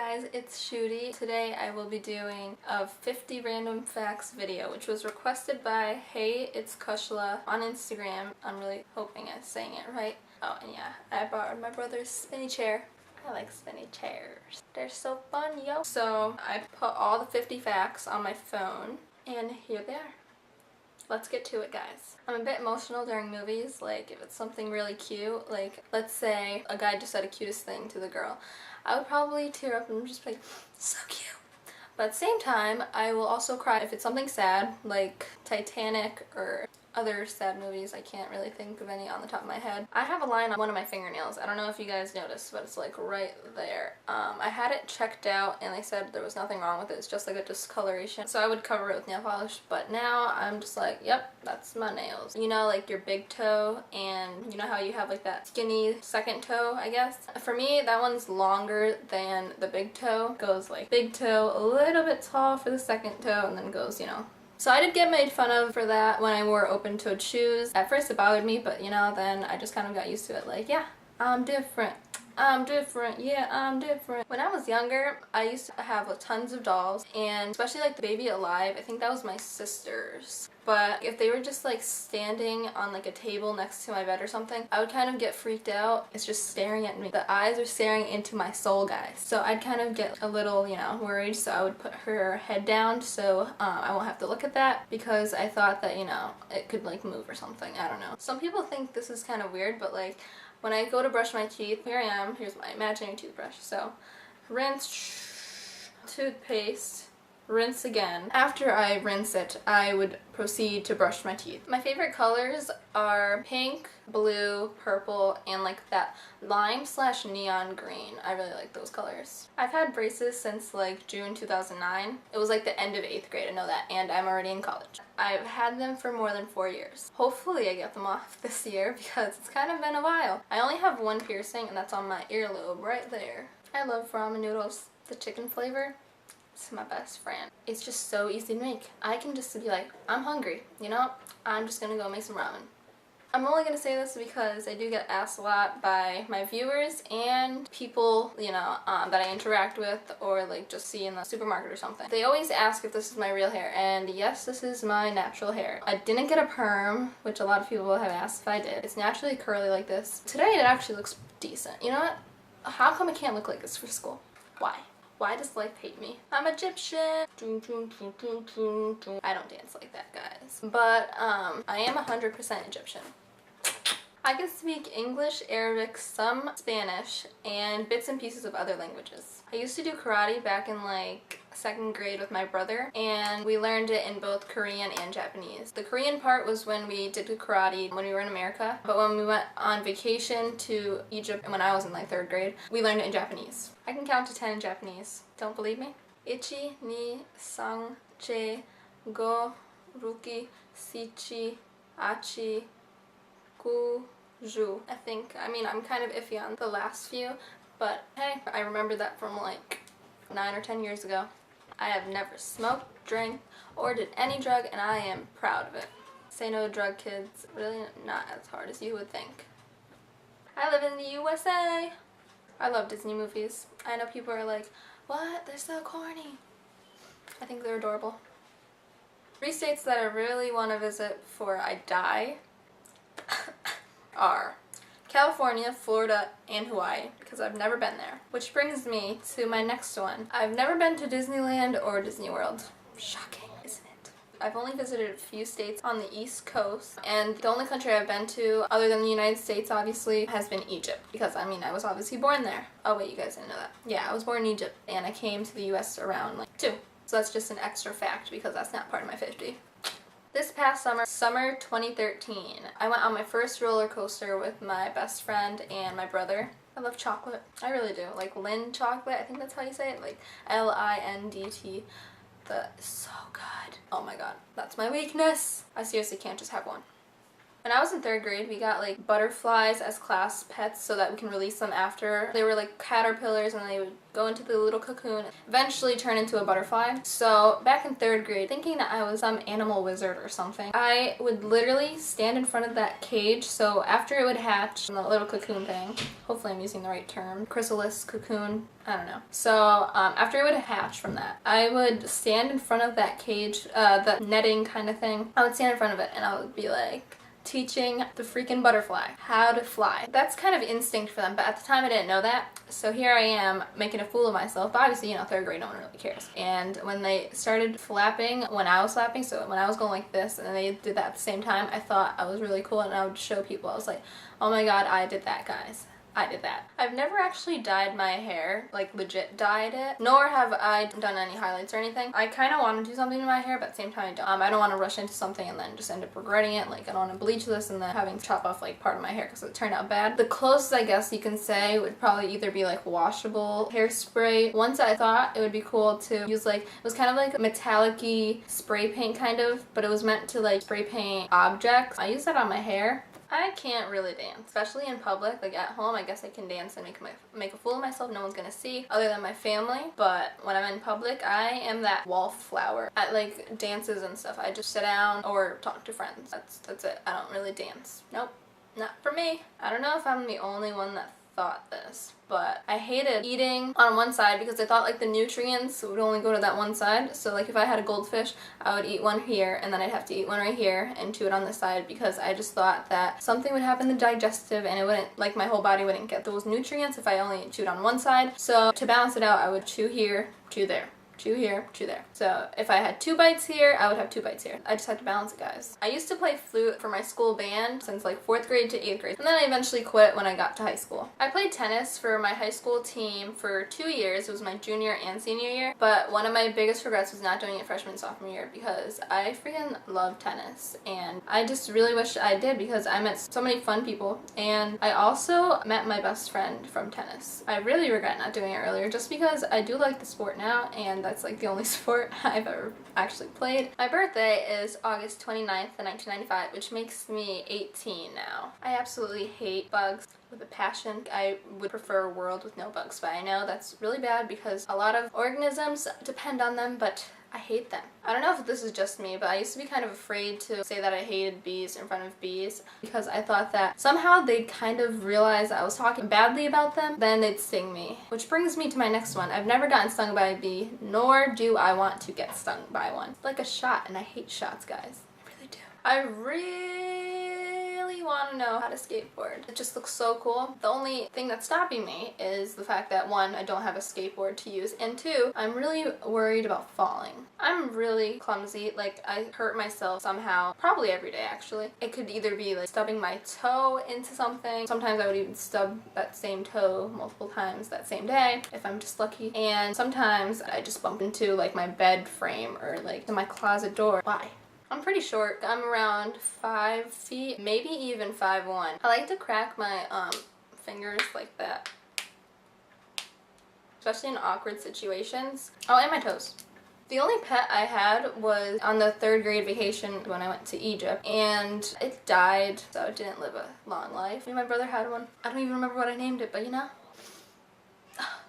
guys, it's Shoudie. Today I will be doing a 50 random facts video, which was requested by Hey It's Kushla on Instagram. I'm really hoping I'm saying it right. Oh, and yeah, I borrowed my brother's spinny chair. I like spinny chairs. They're so fun, yo. So I put all the 50 facts on my phone, and here they are. Let's get to it, guys. I'm a bit emotional during movies, like if it's something really cute, like let's say a guy just said the cutest thing to the girl. I would probably tear up and just be like, so cute. But at the same time, I will also cry if it's something sad, like Titanic or other sad movies. I can't really think of any on the top of my head. I have a line on one of my fingernails. I don't know if you guys noticed, but it's like right there. I had it checked out and they said there was nothing wrong with it. It's just like a discoloration. So I would cover it with nail polish, but now I'm just like, yep, that's my nails. You know, like your big toe, and you know how you have like that skinny second toe, I guess? For me, that one's longer than the big toe. Goes like big toe, a little bit tall for the second toe, and then goes, you know. So I did get made fun of for that when I wore open-toed shoes. At first it bothered me, but you know, then I just kind of got used to it. Like, yeah, I'm different. I'm different. Yeah, I'm different. When I was younger, I used to have tons of dolls, and especially like the Baby Alive, I think that was my sister's. But if they were just like standing on like a table next to my bed or something, I would kind of get freaked out. It's just staring at me. The eyes are staring into my soul, guys. So I'd kind of get a little, you know, worried. So I would put her head down so I won't have to look at that, because I thought that, you know, it could like move or something. I don't know. Some people think this is kind of weird, but like when I go to brush my teeth, here I am. Here's my imaginary toothbrush. So rinse, toothpaste, rinse again. After I rinse it, I would proceed to brush my teeth. My favorite colors are pink, blue, purple, and like that lime/neon green. I really like those colors. I've had braces since like June 2009. It was like the end of 8th grade, I know that, and I'm already in college. I've had them for more than 4 years. Hopefully I get them off this year because it's kind of been a while. I only have one piercing, and that's on my earlobe right there. I love ramen noodles. The chicken flavor, it's my best friend. It's just so easy to make. I can just be like, I'm hungry, you know? I'm just gonna go make some ramen. I'm only gonna say this because I do get asked a lot by my viewers and people, you know, that I interact with or like just see in the supermarket or something. They always ask if this is my real hair, and yes, this is my natural hair. I didn't get a perm, which a lot of people have asked if I did. It's naturally curly like this. Today it actually looks decent. You know what? How come it can't look like this for school? Why? Why does life hate me? I'm Egyptian. I don't dance like that, guys. But I am 100% Egyptian. I can speak English, Arabic, some Spanish, and bits and pieces of other languages. I used to do karate back in like 2nd grade with my brother, and we learned it in both Korean and Japanese. The Korean part was when we did karate when we were in America, but when we went on vacation to Egypt when I was in like 3rd grade, we learned it in Japanese. I can count to 10 in Japanese. Don't believe me? Ichi, ni, sang, che, go, ruki, sichi, achi, ku, ju. I mean, I'm kind of iffy on the last few, but hey, I remember that from like 9 or 10 years ago. I have never smoked, drank, or did any drug, and I am proud of it. Say no to drug, kids. Really not as hard as you would think. I live in the USA. I love Disney movies. I know people are like, what? They're so corny. I think they're adorable. 3 states that I really want to visit before I die are California, Florida, and Hawaii, because I've never been there. Which brings me to my next one. I've never been to Disneyland or Disney World. Shocking, isn't it? I've only visited a few states on the East Coast, and the only country I've been to, other than the United States obviously, has been Egypt, because I mean, I was obviously born there. Oh wait, you guys didn't know that. Yeah, I was born in Egypt, and I came to the US around like 2. So that's just an extra fact, because that's not part of my 50. This past summer 2013, I went on my first roller coaster with my best friend and my brother. I love chocolate. I really do. Like Lind chocolate, I think that's how you say it. Like Lindt. It's so good. Oh my god. That's my weakness. I seriously can't just have one. When I was in 3rd grade, we got like butterflies as class pets so that we can release them after. They were like caterpillars and they would go into the little cocoon, eventually turn into a butterfly. So back in 3rd grade, thinking that I was some animal wizard or something, I would literally stand in front of that cage. So after it would hatch from the little cocoon thing, hopefully I'm using the right term, chrysalis, cocoon, I don't know. So after it would hatch from that, I would stand in front of that cage, the netting kind of thing. I would stand in front of it and I would be like, teaching the freaking butterfly how to fly. That's kind of instinct for them, but at the time I didn't know that. So here I am making a fool of myself. But obviously, you know, 3rd grade, no one really cares. And when they started flapping, when I was flapping, so when I was going like this and they did that at the same time, I thought I was really cool and I would show people. I was like, oh my god, I did that, guys. I did that. I've never actually dyed my hair, like legit dyed it, nor have I done any highlights or anything. I kind of want to do something to my hair, but at the same time I don't. I don't want to rush into something and then just end up regretting it. Like I don't want to bleach this and then having to chop off like part of my hair because it turned out bad. The closest I guess you can say would probably either be like washable hairspray. Once I thought it would be cool to use like, it was kind of like metallic-y spray paint kind of, but it was meant to like spray paint objects. I used that on my hair. I can't really dance, especially in public. Like at home, I guess I can dance and make a fool of myself. No one's gonna see other than my family. But when I'm in public, I am that wallflower. At like dances and stuff, I just sit down or talk to friends. That's it. I don't really dance. Nope, not for me. I don't know if I'm the only one that thought this, but I hated eating on one side because I thought like the nutrients would only go to that one side. So like if I had a goldfish, I would eat one here and then I'd have to eat one right here and chew it on this side because I just thought that something would happen to digestive and it wouldn't, like my whole body wouldn't get those nutrients if I only chewed on one side. So to balance it out, I would chew here, chew there. Chew here, chew there. So if I had 2 bites here, I would have 2 bites here. I just had to balance it, guys. I used to play flute for my school band since like 4th grade to 8th grade. And then I eventually quit when I got to high school. I played tennis for my high school team for 2 years. It was my junior and senior year. But one of my biggest regrets was not doing it freshman and sophomore year because I freaking love tennis. And I just really wish I did because I met so many fun people. And I also met my best friend from tennis. I really regret not doing it earlier just because I do like the sport now and that's like the only sport I've ever actually played. My birthday is August 29th, 1995, which makes me 18 now. I absolutely hate bugs with a passion. I would prefer a world with no bugs, but I know that's really bad because a lot of organisms depend on them, but I hate them. I don't know if this is just me, but I used to be kind of afraid to say that I hated bees in front of bees because I thought that somehow they'd kind of realize I was talking badly about them, then they'd sting me. Which brings me to my next one. I've never gotten stung by a bee, nor do I want to get stung by one. It's like a shot, and I hate shots, guys. I really do. I really want to know how to skateboard. It just looks so cool. The only thing that's stopping me is the fact that 1, I don't have a skateboard to use, and 2, I'm really worried about falling. I'm really clumsy. Like I hurt myself somehow, probably every day actually. It could either be like stubbing my toe into something. Sometimes I would even stub that same toe multiple times that same day if I'm just lucky. And sometimes I just bump into like my bed frame or like my closet door. Why? I'm pretty short. I'm around 5 feet, maybe even 5'1". I like to crack my fingers like that, especially in awkward situations. Oh, and my toes. The only pet I had was on the 3rd grade vacation when I went to Egypt, and it died, so it didn't live a long life. Me and my brother had one. I don't even remember what I named it, but you know.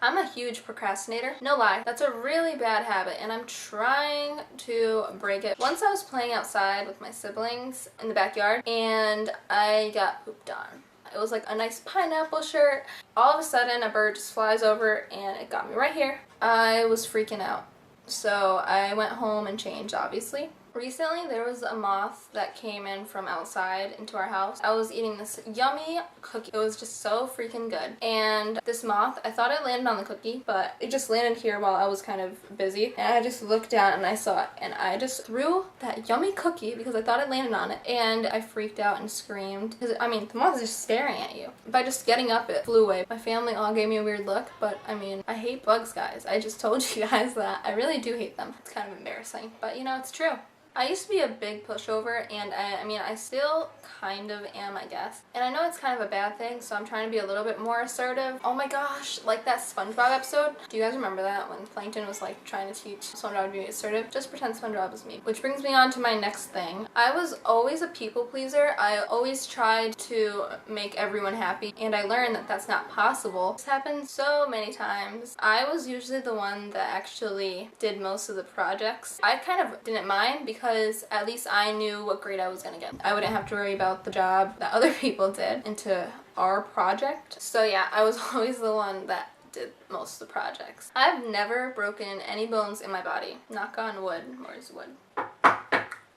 I'm a huge procrastinator. No lie, that's a really bad habit and I'm trying to break it. Once I was playing outside with my siblings in the backyard and I got pooped on. It was like a nice pineapple shirt. All of a sudden a bird just flies over and it got me right here. I was freaking out. So I went home and changed, obviously. Recently, there was a moth that came in from outside into our house. I was eating this yummy cookie. It was just so freaking good. And this moth, I thought it landed on the cookie, but it just landed here while I was kind of busy. And I just looked down and I saw it. And I just threw that yummy cookie because I thought it landed on it. And I freaked out and screamed. Because, I mean, the moth is just staring at you. By just getting up, it flew away. My family all gave me a weird look, but I mean, I hate bugs, guys. I just told you guys that. I really do hate them. It's kind of embarrassing, but you know, it's true. I used to be a big pushover, and I mean, I still kind of am, I guess. And I know it's kind of a bad thing, so I'm trying to be a little bit more assertive. Oh my gosh, like that SpongeBob episode. Do you guys remember that when Plankton was like trying to teach SpongeBob to be assertive? Just pretend SpongeBob was me. Which brings me on to my next thing. I was always a people pleaser. I always tried to make everyone happy, and I learned that that's not possible. This happened so many times. I was usually the one that actually did most of the projects. I kind of didn't mind because at least I knew what grade I was gonna get. I wouldn't have to worry about the job that other people did into our project. So yeah, I was always the one that did most of the projects. I've never broken any bones in my body. Knock on wood. Where's wood?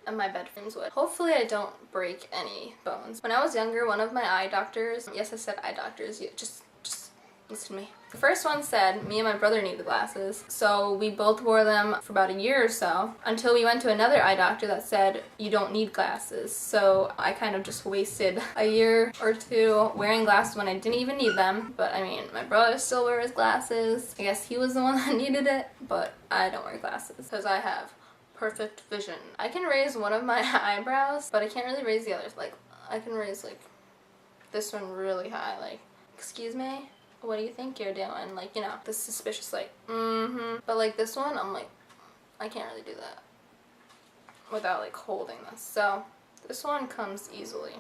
And my bedroom's wood. Hopefully I don't break any bones. When I was younger, one of my eye doctors, yes I said eye doctors, just listen to me. The first one said me and my brother needed glasses, so we both wore them for about a year or so until we went to another eye doctor that said you don't need glasses. So I kind of just wasted a year or two wearing glasses when I didn't even need them. But I mean, my brother still wears glasses. I guess he was the one that needed it, but I don't wear glasses because I have perfect vision. I can raise one of my eyebrows, but I can't really raise the others. Like, I can raise like this one really high, like, excuse me? What do you think you're doing? Like, you know, the suspicious like, But like this one, I'm like, I can't really do that without like holding this. So this one comes easily.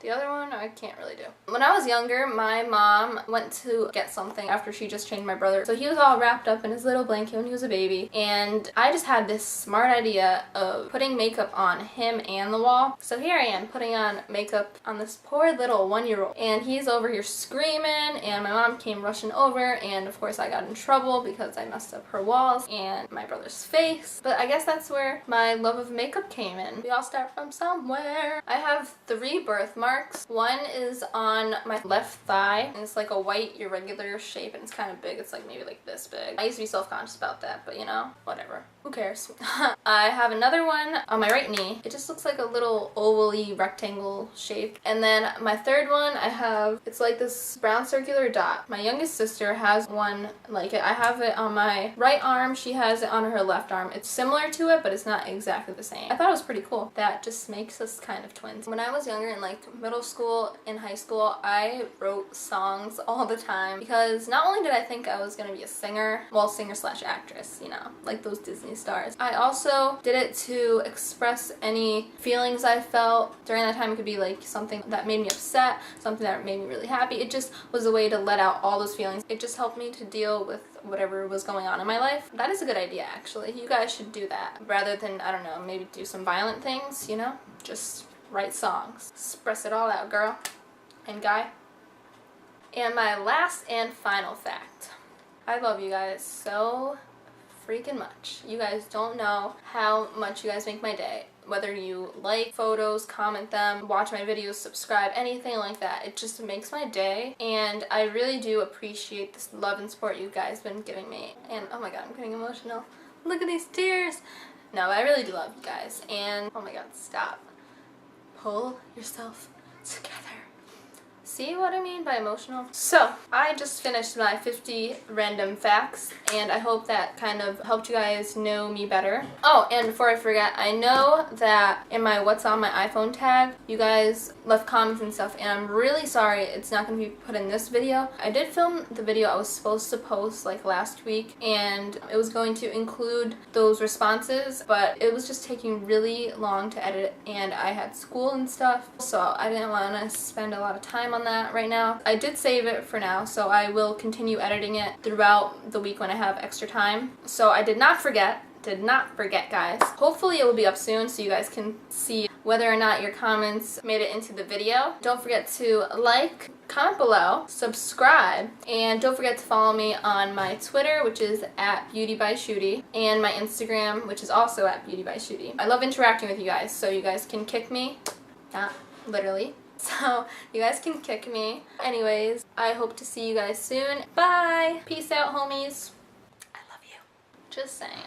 The other one, I can't really do. When I was younger, my mom went to get something after she just changed my brother. So he was all wrapped up in his little blanket when he was a baby. And I just had this smart idea of putting makeup on him and the wall. So here I am putting on makeup on this poor little 1-year-old. And he's over here screaming, and my mom came rushing over, and of course I got in trouble because I messed up her walls and my brother's face. But I guess that's where my love of makeup came in. We all start from somewhere. I have 3 birthmarks. One is on my left thigh, and it's like a white irregular shape, and it's kind of big. It's like maybe like this big. I used to be self-conscious about that, but you know, whatever. Who cares? I have another one on my right knee. It just looks like a little ovally rectangle shape. And then my third one, it's like this brown circular dot. My youngest sister has one like it. I have it on my right arm. She has it on her left arm. It's similar to it, but it's not exactly the same. I thought it was pretty cool. That just makes us kind of twins. When I was younger, in like middle school and high school, I wrote songs all the time because not only did I think I was gonna be a singer, well, singer/actress, you know, like those Disney stars. I also did it to express any feelings I felt during that time. It could be like something that made me upset, something that made me really happy. It just was a way to let out all those feelings. It just helped me to deal with whatever was going on in my life. That is a good idea, actually. You guys should do that rather than, I don't know, maybe do some violent things, you know? Just write songs. Express it all out, girl and guy. And my last and final fact. I love you guys so freaking much. You guys don't know how much you guys make my day. Whether you like photos, comment them, watch my videos, subscribe, anything like that. It just makes my day, and I really do appreciate this love and support you guys been giving me. And oh my god, I'm getting emotional. Look at these tears. No, I really do love you guys, and oh my god, stop. Pull yourself together. See what I mean by emotional? So, I just finished my 50 random facts, and I hope that kind of helped you guys know me better. Oh, and before I forget, I know that in my what's on my iPhone tag, you guys left comments and stuff, and I'm really sorry it's not going to be put in this video. I did film the video I was supposed to post like last week, and it was going to include those responses, but it was just taking really long to edit, and I had school and stuff, so I didn't want to spend a lot of time on that right now. I did save it for now, so I will continue editing it throughout the week when I have extra time. So I did not forget, guys. Hopefully it will be up soon so you guys can see whether or not your comments made it into the video. Don't forget to like, comment below, subscribe, and don't forget to follow me on my Twitter, which is @BeautyByShoudie, and my Instagram, which is also @BeautyByShoudie. I love interacting with you guys, so you guys can kick me, not literally. So you guys can kick me. Anyways, I hope to see you guys soon. Bye! Peace out, homies. I love you. Just saying.